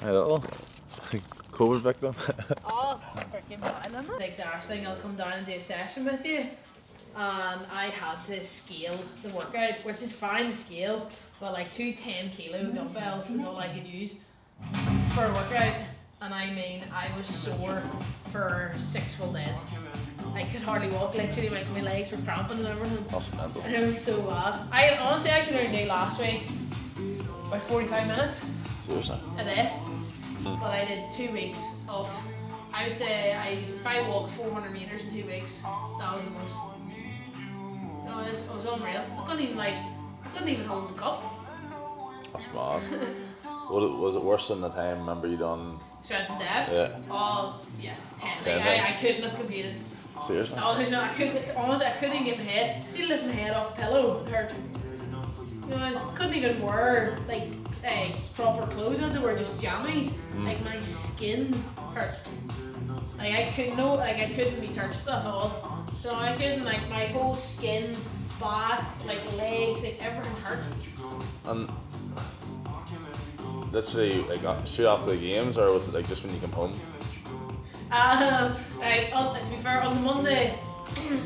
My little COVID victim. Oh, freaking violent. Like Darceling, I'll come down and do a session with you. And I had to scale the workout, which is fine to scale, but like 2 10-kilo dumbbells is all I could use for a workout. And I mean, I was sore for 6 full days. I could hardly walk, literally my legs were cramping and everything. That's mental. And it was so bad. I could only do last week about 45 minutes. Seriously? A day. But I did 2 weeks of, I would say, if I walked 400 meters in 2 weeks, that was the most. No, it was unreal. I couldn't even hold the cup. That's mad. Was it worse than the time, remember you done? Strength and depth? Yeah. Oh, yeah, 10. 10 I couldn't have competed. Seriously? No, there's no, honestly, I couldn't even get my head. See, lifting my head off the pillow, it hurt. You know, I couldn't even wear, like, proper clothes on. They were just jammies. Like, my skin hurt. Like, I couldn't be touched at all. So I couldn't, like, my whole skin, back, like, legs, like, everything hurt. And literally, like, straight after the games, or was it like just when you come home? To be fair, on the Monday,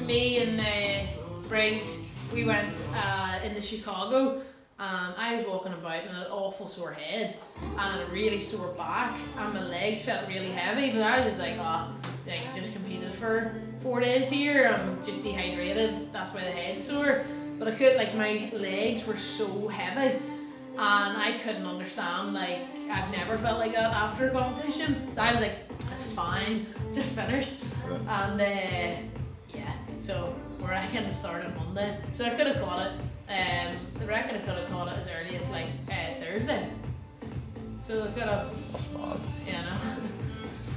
me and Briggs, we went into Chicago. I was walking about and had an awful sore head and had a really sore back and my legs felt really heavy, but I was just like, oh, I just competed for 4 days here, I'm just dehydrated, that's why the head's sore. But I could, like, my legs were so heavy and I couldn't understand, like, I've never felt like that after a competition. So I was like, that's fine, just finished. And yeah, so we reckon it started Monday. So I could have caught it. I reckon I could have caught it as early as like Thursday. So I could have. That's mad. Yeah, no.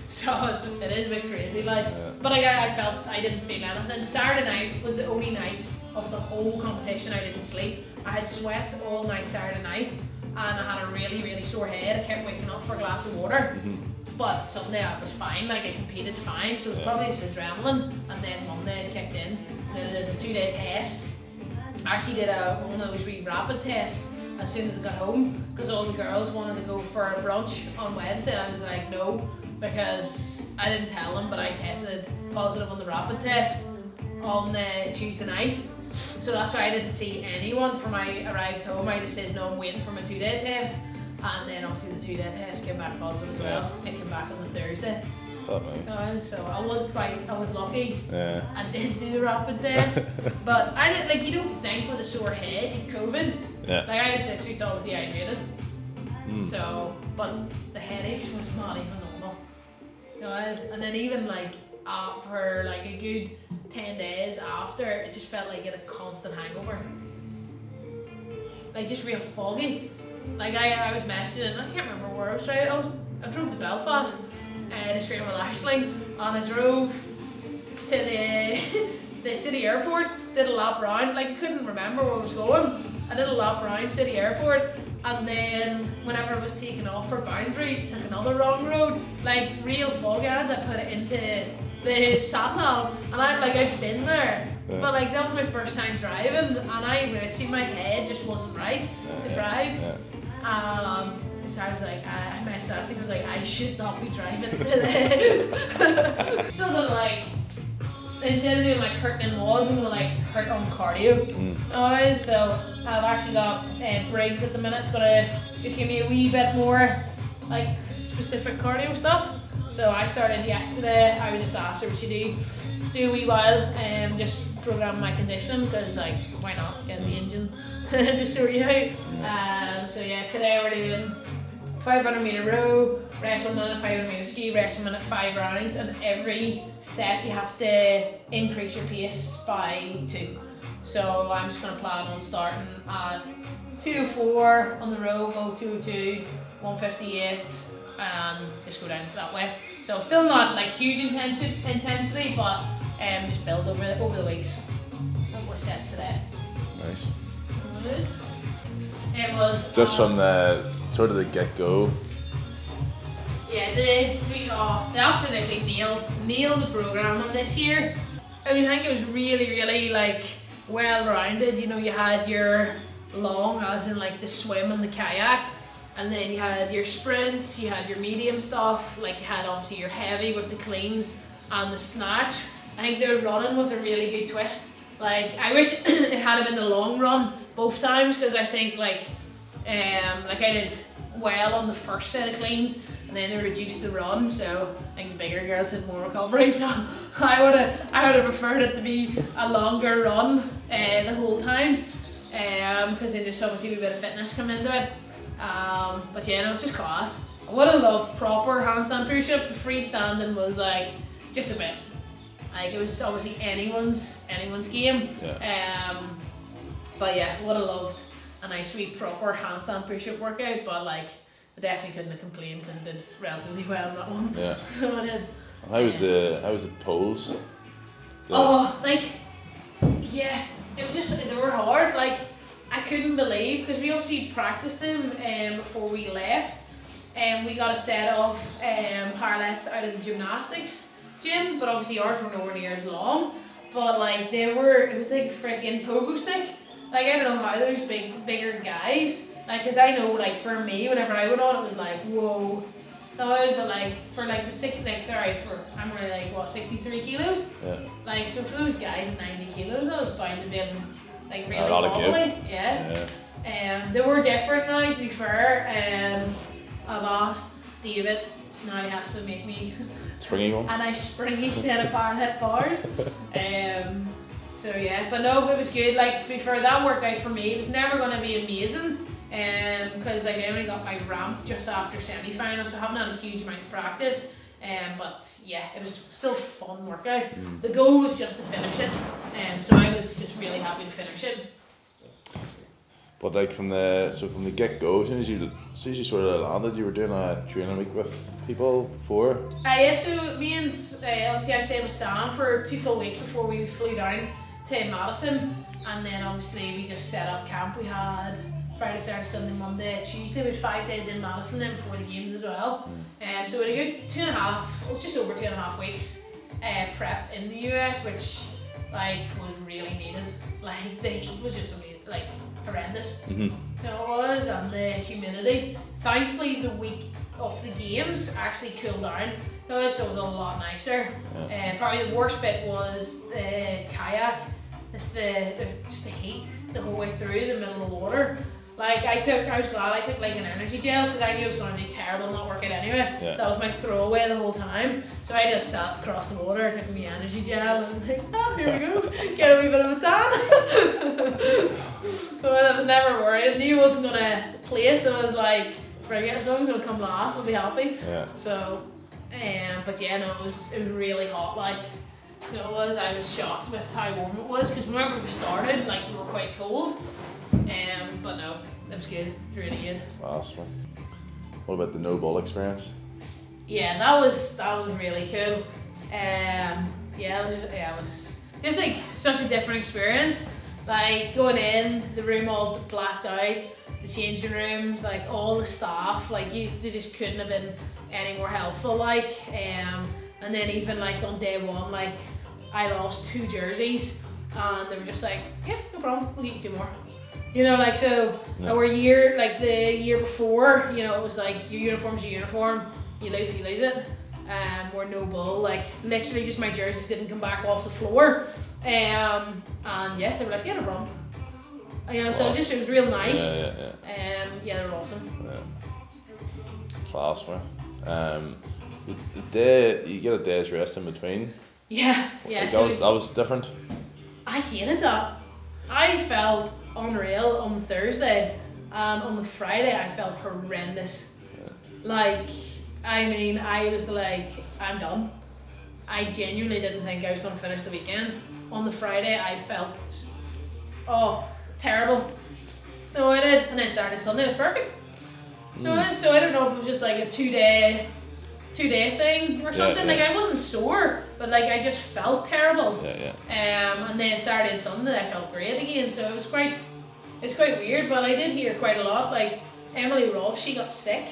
So it is a bit crazy, like. Yeah. But I felt I didn't feel anything. Saturday night was the only night of the whole competition I didn't sleep. I had sweats all night Saturday night, and I had a really, really sore head. I kept waking up for a glass of water. But Sunday I was fine, like I competed fine, so it was probably just adrenaline. And then Monday it kicked in, the 2-day test. I actually did one of those wee rapid tests as soon as I got home, because all the girls wanted to go for a brunch on Wednesday. And I was like, no, because I didn't tell them, but I tested positive on the rapid test on Tuesday night. So that's why I didn't see anyone from I arrived home. I just says, no, I'm waiting for my 2-day test. And then obviously the 2-day test came back positive as well. It came back on the Thursday. So I was lucky. Yeah. I did do the rapid test, but I didn't, like, you don't think with a sore head you've COVID. Yeah. Like, I just literally thought I was dehydrated. So, but the headaches was not even normal. Guys, and then even like for like a good 10 days after, it just felt like I had a constant hangover. Like, just real foggy. Like I was messaging, I can't remember where I was driving. I drove to Belfast. Just straight with Ashling, and I drove to the city airport, did a lap round, like I couldn't remember where I was going. I did a lap round city airport, and then whenever I was taking off for Boundary, took another wrong road, like real foggy. I had to put it into the sat nav, and I've been there, but like that was my first time driving, and I literally, my head just wasn't right to drive. So I was like, I messed up. I was like, I should not be driving today. Still gonna, like, instead of doing like hurting in wads, I'm gonna like hurt on cardio. So I've actually got Briggs at the minute. It's gonna just give me a wee bit more like specific cardio stuff. So I started yesterday. I was just asked her what she do a wee while and just program my conditioning, because like, why not get the engine to sort you out. So yeah, today we're doing 500 meter row, rest 1 minute, 500 meter ski, rest 1 minute, 5 rounds, and every set you have to increase your pace by 2. So I'm just going to plan on starting at 204 on the row, go 202, 158, and just go down that way. So still not like huge intensity, but just build over the weeks. What we're set today. Nice. It was just from the sort of the get-go. Yeah, they absolutely nailed the program on this year. I mean, I think it was really like well rounded. You know, you had your long, as in like the swim and the kayak, and then you had your sprints, you had your medium stuff, like you had obviously your heavy with the cleans and the snatch. I think the running was a really good twist. Like I wish it had been the long run both times, because I think like I did well on the first set of cleans, and then they reduced the run, so I think the bigger girls had more recovery. So I would have preferred it to be a longer run the whole time, because then just obviously a bit of fitness come into it. But yeah, no, it's just class. I would have loved proper handstand push-ups. The freestanding was like just a bit. Like it was obviously anyone's game. Yeah. But yeah, would have loved a nice wee proper handstand push-up workout. But like, I definitely couldn't have complained because I did relatively well in that one. Yeah. So I did. How was the pose? Oh, like, yeah, it was just, they were hard. Like, I couldn't believe, because we obviously practiced them before we left, and we got a set of parallettes out of the gymnastics gym, but obviously ours were nowhere near as long. But like it was like a freaking pogo stick. Like I don't know how those bigger guys, like, cause I know like for me, whenever I went on, it was like whoa. No, but like for like I'm only like what 63 kilos. Yeah. Like so for those guys 90 kilos, that was bound to be like really a lot of wobbly. give. Yeah. They were different now, to be fair. I've asked David, now he has to make me springy ones. a nice springy set of parallel bars. So yeah, but no, it was good. Like to be fair, that workout for me, it was never going to be amazing, because like I only got my ramp just after semi-final, so I haven't had a huge amount of practice. But yeah, it was still a fun workout. The goal was just to finish it, so I was just really happy to finish it. But like from the get go, as soon as you sort of landed, you were doing a training week with people before. Yeah, so me and obviously I stayed with Sam for 2 full weeks before we flew down to Madison, and then obviously we just set up camp. We had Friday, Saturday, Sunday, Monday, Tuesday. We had 5 days in Madison then before the games as well. So we had a good 2.5, just over 2.5 weeks prep in the US, which like was really needed. Like the heat was just like horrendous. So it was, and the humidity. Thankfully, the week of the games actually cooled down, so it was a lot nicer. Probably the worst bit was the kayak. It's just the heat the whole way through the middle of the water. Like I was glad I took like an energy gel, because I knew it was going to do terrible not working anyway. So that was my throwaway the whole time. So I just sat across the water, took my energy gel, and was like, oh, here we go, get a wee bit of a tan. So I was never worried. I knew I wasn't going to place, so I was like, forget, as long as it'll come last, I'll be happy. So, but yeah, no, it was really hot. Like, so it was. I was shocked with how warm it was, because whenever we started, like we were quite cold. But no, it was good. It was really good. Awesome. What about the no ball experience? Yeah, that was really cool. It was just like such a different experience. Like going in, the room all blacked out, the changing rooms, like all the staff, like they just couldn't have been any more helpful. Like, and then even like on day one, like I lost 2 jerseys, and they were just like, yeah, no problem, we'll get you 2 more. You know, like so. Our year, like the year before, you know, it was like your uniform's your uniform, you lose it, you lose it. We're no bull, like literally just my jerseys didn't come back off the floor. And yeah, they were like, yeah, no problem. You know, so it was real nice. Yeah, they were awesome. Class, man. The day you get a day's rest in between. Yeah. Like that was different. I hated that. I felt unreal on Thursday, and on the Friday I felt horrendous. Like, I mean, I was like, I'm done. I genuinely didn't think I was going to finish the weekend. On the Friday I felt, terrible. No, I did. And then Saturday, Sunday was perfect. No, so I don't know if it was just like a two day thing or something. Like I wasn't sore, but like I just felt terrible. And then Saturday and Sunday I felt great again. So it was quite weird. But I did hear quite a lot. Like Emily Rolfe, she got sick.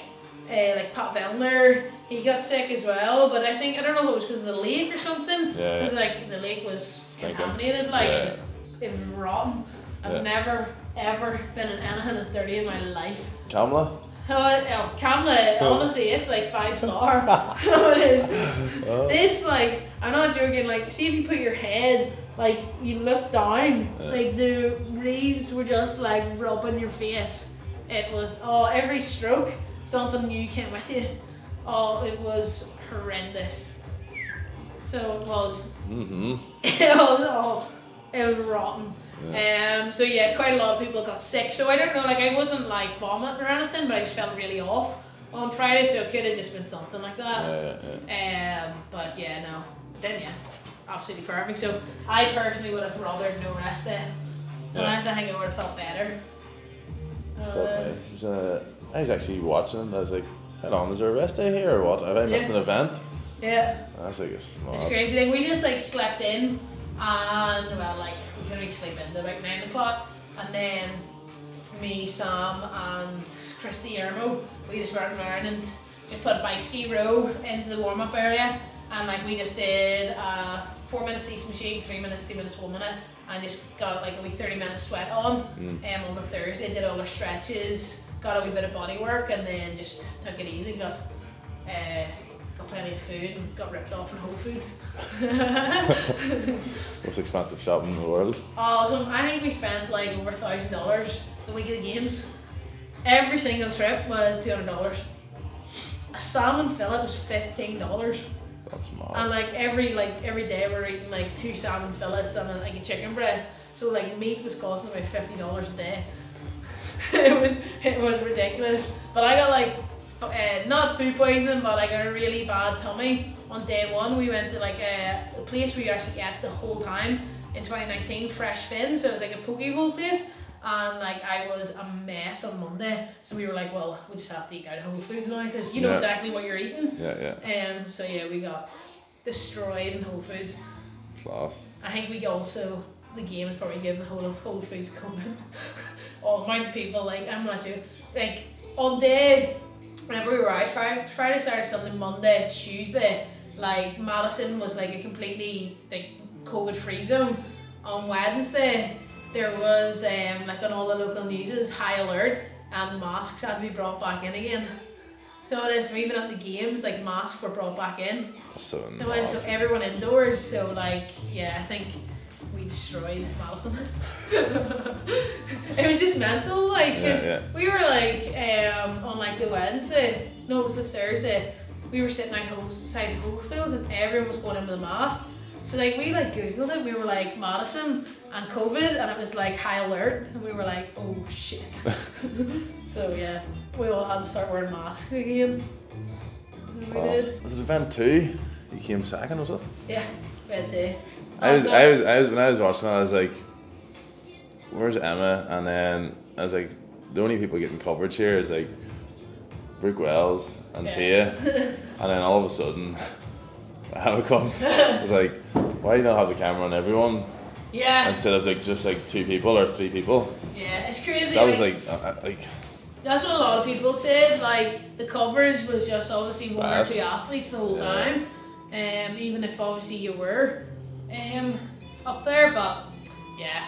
Like Pat Vellner, he got sick as well. But I don't know if it was because of the lake or something. Because like the lake was contaminated. Like it was rotten. I've never ever been in anything as dirty in my life. Kamala? Camla, honestly, it's like 5-star. It is. This, like, I'm not joking, like, see if you put your head, like, you look down, like, the reeds were just, like, rubbing your face. It was, every stroke, something new came with you. It was horrendous. So it was. It was rotten. Yeah. So yeah, quite a lot of people got sick. So I don't know, like I wasn't like vomiting or anything, but I just felt really off on Friday, so it could have just been something like that. But yeah, no. Then yeah, absolutely perfect. So I personally would have rather no rest day. Unless I think I would have felt better. I was actually watching it and I was like, hold on, is there a rest day here or what? Have I missed an event? Yeah. That's like it's crazy. Like we just like slept in and well like we could only sleep in about 9 o'clock and then me, Sam and Christy Ermo, we just went around and just put a bike ski row into the warm up area and like we just did 4 minutes each machine, 3 minutes, 2 minutes, 1 minute and just got like a wee 30 minute sweat on the Thursday, did all our stretches, got a wee bit of body work and then just took it easy, got plenty of food and got ripped off in Whole Foods. Most expensive shopping in the world? So I think we spent like over $1,000 the week of the games. Every single trip was $200. A salmon fillet was $15. That's mad. And like every day we're eating like 2 salmon fillets and like a chicken breast. So like meat was costing about $50 a day. it was ridiculous. But I got like not food poisoning, but I got a really bad tummy on day 1. We went to like the place we actually ate the whole time in 2019, Fresh Fin, so it was like a poke bowl place, and like I was a mess on Monday, so we were like, well, we just have to eat out of Whole Foods now because you know exactly what you're eating. So yeah, we got destroyed in Whole Foods. Class. I think we also, the games probably gave the whole of Whole Foods COVID. All amount of people, like I'm not sure, like on day whenever we were out, Friday, Saturday, Sunday, Monday, Tuesday, like Madison was like a completely like COVID free zone. On Wednesday, there was like on all the local newses, high alert and masks had to be brought back in again. So it is, so even at the games, like masks were brought back in. So everyone indoors, so like, yeah, I think we destroyed Madison. It was just mental, like, we were like, on like the Wednesday, no it was the Thursday, we were sitting outside Whole Foods and everyone was going in with a mask. So like we like googled it, we were like Madison and COVID and it was like high alert and we were like, oh shit. So yeah, we all had to start wearing masks again. We did. Was it event 2? You came second, was it? Yeah, event 2. I was when I was watching it, I was like, where's Emma? And then I was like, the only people getting coverage here is like Brooke Wells and Tia. And then all of a sudden Emma comes. I was like, why do you not have the camera on everyone? Yeah. Instead of like just like 2 people or 3 people. Yeah, it's crazy. That was like that's what a lot of people said, like the coverage was just obviously 1 or 2 athletes the whole time. Even if obviously you were up there, but yeah,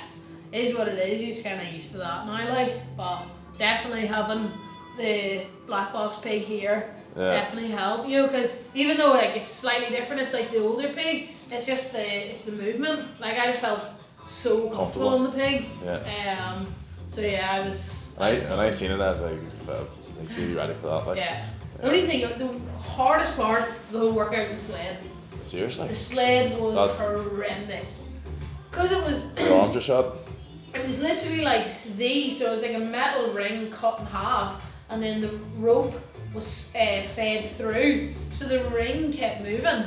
it is what it is. You're just kind of used to that now, like. But definitely having the black box pig here definitely helped you, because even though like it's slightly different, it's like the older pig. It's just the movement. Like I just felt so comfortable on the pig. So yeah, I was. When I seen it, I was like, makes you ready for that. Like. Yeah. The only thing, the hardest part of the whole workout was the sled. Seriously? The sled was horrendous. Because it was... Your arms are shot? It was literally like these, so it was like a metal ring cut in half, and then the rope was fed through, so the ring kept moving.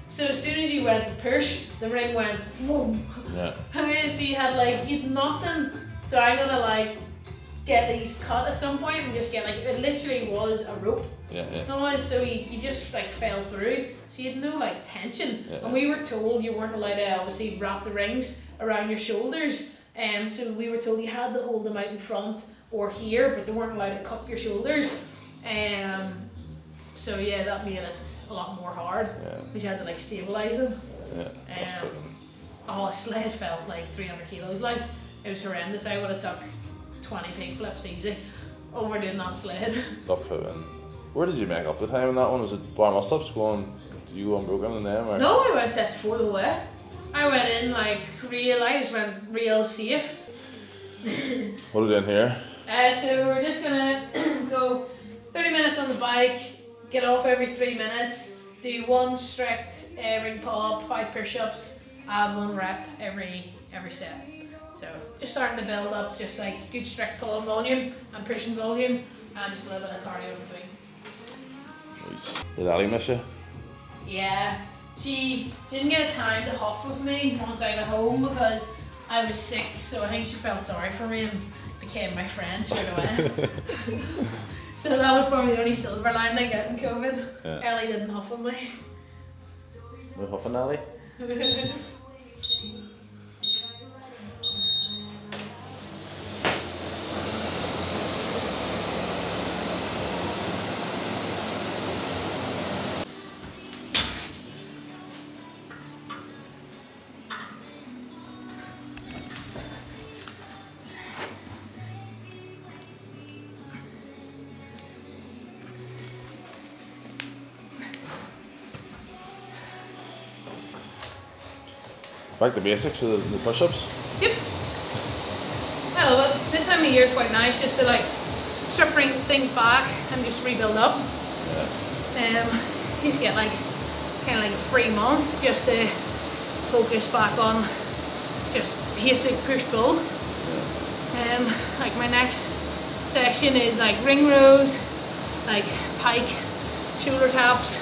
So as soon as you went to push, the ring went boom. Yeah. I mean, so you had like, you'd nothing. So I'm gonna like get these cut at some point and just get like, it literally was a rope. No, so you just like fell through, so you had no like tension. And we were told you weren't allowed to obviously wrap the rings around your shoulders, so we were told you had to hold them out in front or here, but they weren't allowed to cup your shoulders. So yeah, that made it a lot more hard, because you had to like stabilize them. Sled felt like 300 kilos, like it was horrendous. I would have took 20 pig flips easy overdoing that sled. Duck foot in. Where did you make up the time in that one? Was it bar muscle-ups going? Did you go unbroken in them? Or? No, I went sets 4 the way. I went in like I just went real safe. What are we doing here? So we're just gonna go 30 minutes on the bike, get off every 3 minutes, do 1 strict ring pull-up, 5 push-ups, add 1 rep every set. So just starting to build up, just like good strict pull-on volume and pushing volume, and just a little bit of cardio in between. Nice. Did Ali miss you? Yeah, she didn't get time to huff with me once I got home because I was sick, so I think she felt sorry for me and became my friend straight away. So that was probably the only silver lining I got in COVID. Yeah. Ellie didn't huff on me. No huffing, Ali? Back to basics for the push-ups? Yep. Well, this time of year is quite nice just to like strip things back and just rebuild up. Yeah. Just get like kind of like a free month just to focus back on just basic push-pull. Yeah. Like my next session is like ring rows, like pike, shoulder taps,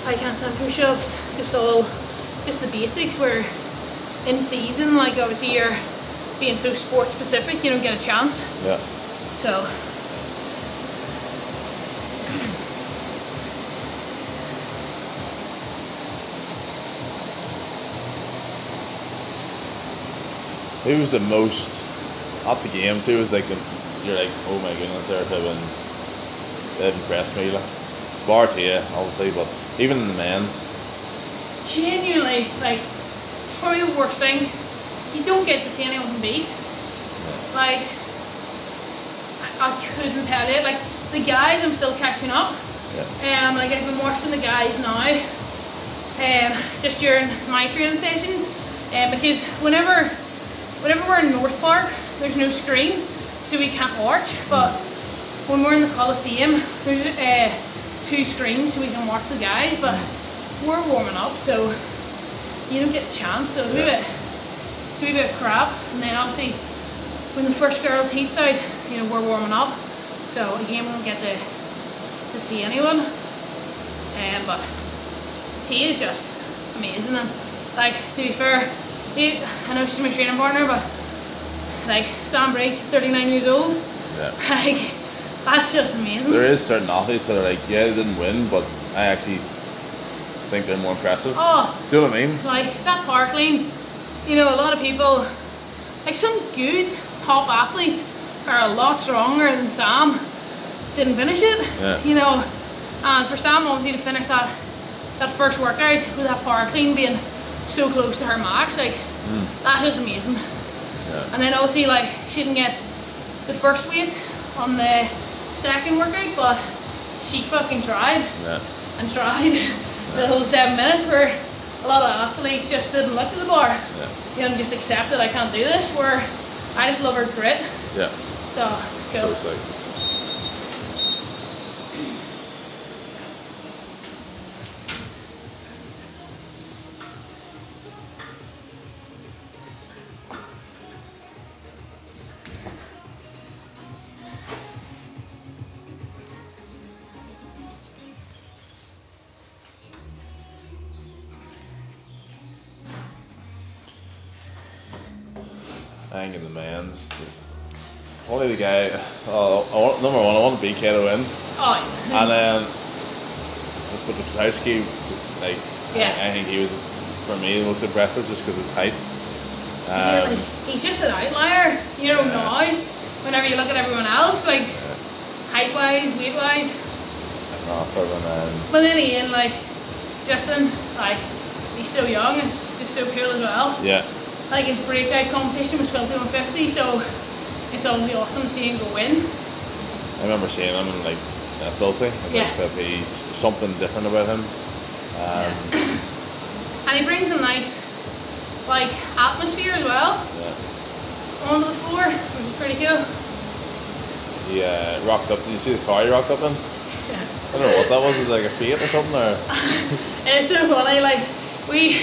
pike handstand push-ups, just the basics. Where in season, like obviously you're being so sport specific, you don't get a chance. Yeah. So who was the most at the games? Who was like you're like, oh my goodness, they've impressed me. Like, bar to you, obviously, but even in the men's. genuinely, like, it's probably the worst thing. You don't get to see anyone beat. Yeah. Like, I couldn't tell you. Like, the guys, I'm still catching up. Yeah. Like, I've been watching the guys now, just during my training sessions, because whenever we're in North Park, there's no screen, so we can't watch. But when we're in the Coliseum, there's 2 screens, so we can watch the guys. But we're warming up, so you don't get a chance. So it's a wee bit of crap. And then obviously, when the first girls' heat's out, you know, we're warming up. So again, we don't get to see anyone. But T is just amazing. And like, to be fair, I know she's my training partner, but like Sam Briggs is 39 years old. Yeah. Like, that's just amazing. There is certain athletes that are like, yeah, they didn't win, but I actually think they're more impressive. Oh, do you know what I mean? Like that park lane, you know, a lot of people, like some good top athletes are a lot stronger than Sam. Didn't finish it. Yeah. You know, and for Sam obviously to finish that first workout with that park lane being so close to her max, like that's just amazing. Yeah. And then obviously, like, she didn't get the first weight on the second workout, but she fucking tried. Yeah. And tried the whole 7 minutes, where a lot of athletes just didn't look at the bar. Yeah. You know, just accepted I can't do this, where I just love her grit. Yeah. So it's cool. So it's like, I think in the men's, only the guy, number one, I want BK to win. Oh, yeah. And then, but the Patowski, like, Yeah. I think he was, for me, the most impressive just because of his height. He's just an outlier, you know, now, whenever you look at everyone else, like, height-wise, weight-wise. But then again, like, Justin, like, he's so young, it's just so cool as well. Yeah. Like, his breakout competition was 51.50, so it's obviously awesome to see him go win. I remember seeing him in like Filthy. He's something different about him. And he brings a nice like atmosphere as well. Onto the floor, which is pretty cool. He rocked up. Did you see the car he rocked up in? Yes. I don't know what that was. Was it like a Fiat or something? Or? And it's so funny. Like we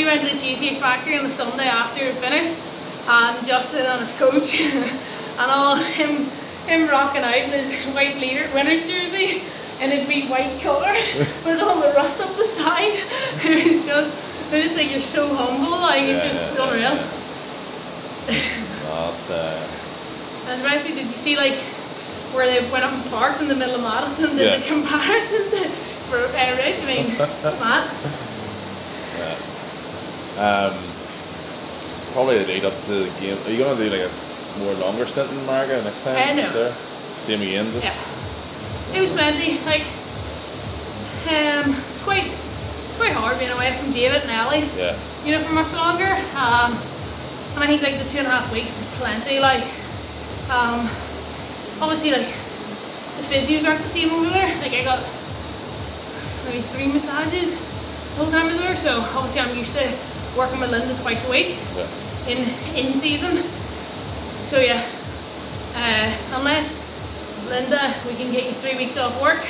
went to the Cheesecake Factory on the Sunday after it finished, and Justin on his coach, and all him rocking out in his white winner's jersey and his wee white colour with all the rust up the side. It's just like you're so humble. Like it's just unreal. And especially, did you see like where they went up and parked in the middle of Madison? Did the comparison for Rick? I mean, mad. Probably the lead up to the game. Are you gonna do like a more longer stint in Marga next time? No. Same again. Just. Yeah. It was plenty. Like, it's quite hard being away from David and Ellie. Yeah. You know, for much longer. And I think like the 2.5 weeks is plenty. Like, obviously like the physios aren't the same over there. Like I got maybe 3 massages the whole time I was there. So obviously I'm used to working with Linda twice a week in season. So yeah, unless Linda, we can get you 3 weeks off work.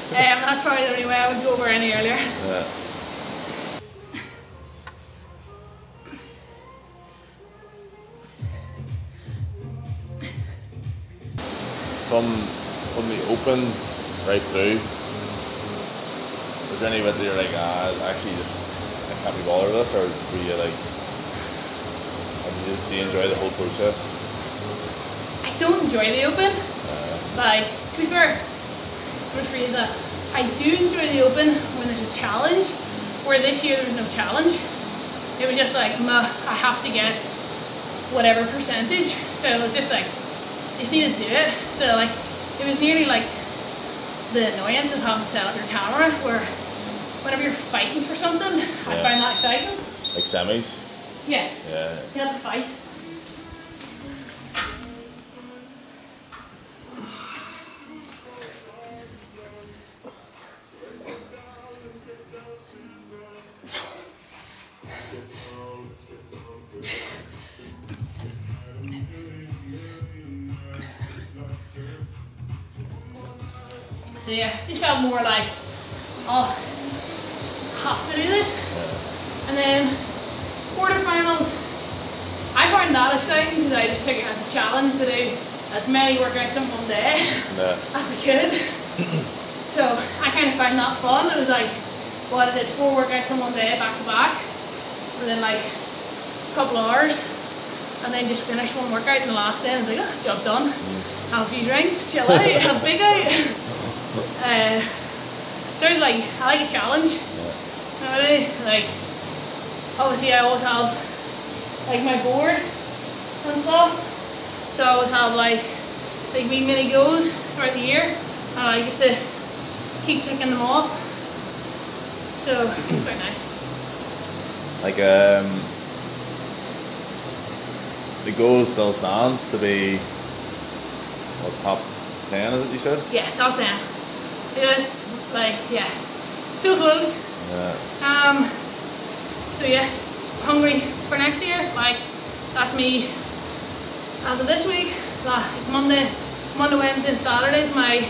That's probably the only way I would go over any earlier. Yeah. From the open right through, was there any bit that you're like, actually I can't be bothered with this, or were you like, do you enjoy the whole process? I don't enjoy the open. Like, to be fair, I'm gonna phrase that. I do enjoy the open when there's a challenge, where this year there was no challenge. It was just like, I have to get whatever percentage. So it was just like, you just need to do it. So like, it was nearly like the annoyance of having to set up your camera, where whenever you're fighting for something, I find that exciting. Like semis? Yeah. Yeah. You had to fight. So yeah, just felt more like, oh, I have to do this. And then quarterfinals, I found that exciting because I just took it as a challenge to do as many workouts in one day as I could. So I kind of found that fun. It was like, well, I did 4 workouts in one day back to back within like a couple of hours, and then just finished one workout in the last day and I was like, oh, job done. Have a few drinks, chill out, have a big out. So it's like, I like a challenge. Really? Like, obviously I always have like my board and stuff. So I always have like wee mini goals throughout the year, and I like just to keep ticking them off. So it's quite nice. Like the goal still stands to be what, top 10, is it you said? Yeah, top 10. Just like, yeah, so close. Yeah. So yeah, hungry for next year. Like, that's me as of this week. Like Monday, Wednesday and Saturday is my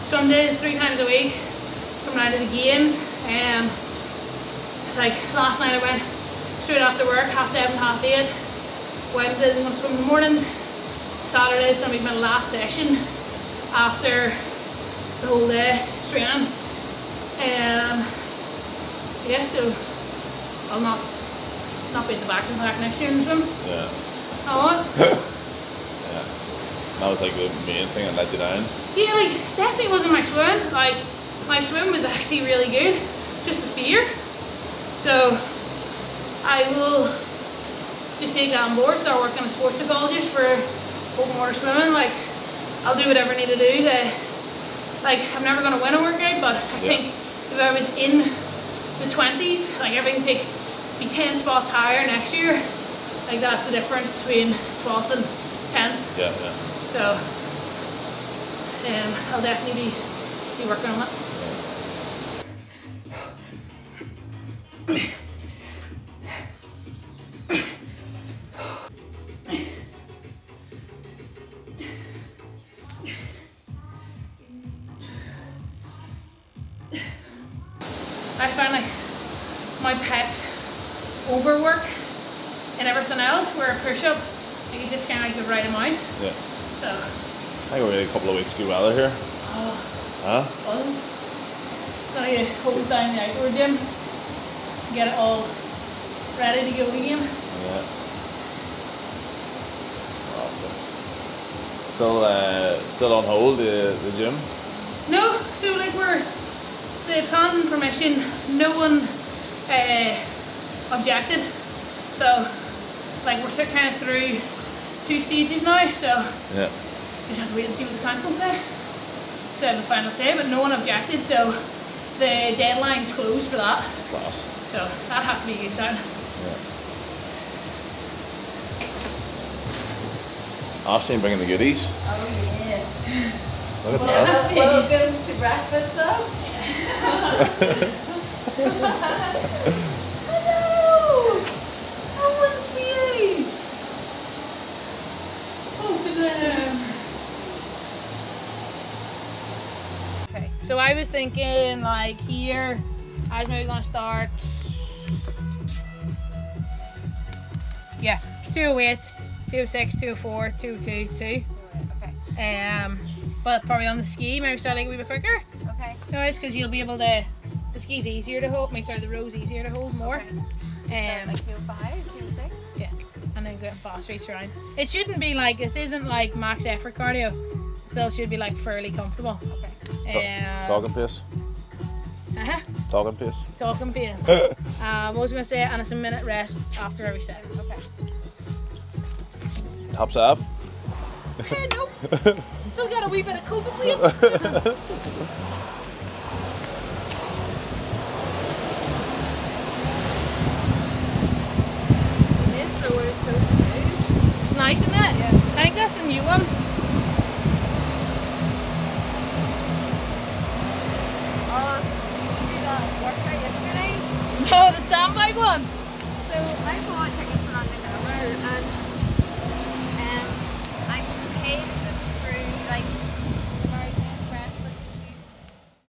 swim days 3 times a week. Coming out of the games. Like last night I went straight after work, 7:30, 8:30. Wednesdays I'm going to swim in the mornings. Saturday is going to be my last session after the whole day training. Yeah, so I'll not be at the back and back next year in the swim. Yeah. I won't. Yeah. That was like the main thing that let you down. Yeah, like definitely wasn't my swim. Like my swim was actually really good. Just the fear. So I will just take that on board, start working as a sports psychologist for open water swimming. Like I'll do whatever I need to do to, like, I'm never going to win a workout, but I think if I was in the 20s, like everything be 10 spots higher next year, like that's the difference between 12th and 10th. Yeah. So I'll definitely be working on it. I find like my pet overwork and everything else, where a push-up, like it's just kind of like the right amount. Yeah. So. I think we're a couple of weeks good weather here. Oh. Huh? Fun. So you hose down the outdoor gym, get it all ready to go again. Yeah. Awesome. Still on hold the gym? No, so like the planning permission, no one objected. So like we're kind of through 2 stages now, so yeah. We just have to wait and see what the council say. So I have the final say, but no one objected, so the deadline's closed for that. Class. So that has to be a good sign. Yeah. Ashton bringing the goodies. Oh yeah. Look at that. Welcome to breakfast though. Hello! How one's feeling? Open them. Okay, so I was thinking like here, I was maybe gonna start. Yeah, 208, 206, 204, 222. Okay. But probably on the ski, maybe start like a wee bit quicker. Okay. Guys, because you'll be able to. The ski's easier to hold, makes the rows easier to hold more. Okay. Like 205, 206? Yeah, and then getting faster each round. It shouldn't be like, this isn't like max effort cardio. It still should be like fairly comfortable. Okay. Talking pace. Talking pace. Talking pace. What was I going to say? And it's a minute rest after every set. Okay. Tops up. Nope. Still got a wee bit of coke, please. It's nice, isn't it? Yeah. I think that's the new one. Did you do that workout yesterday? No, the standby one. So I bought tickets for London Grammar and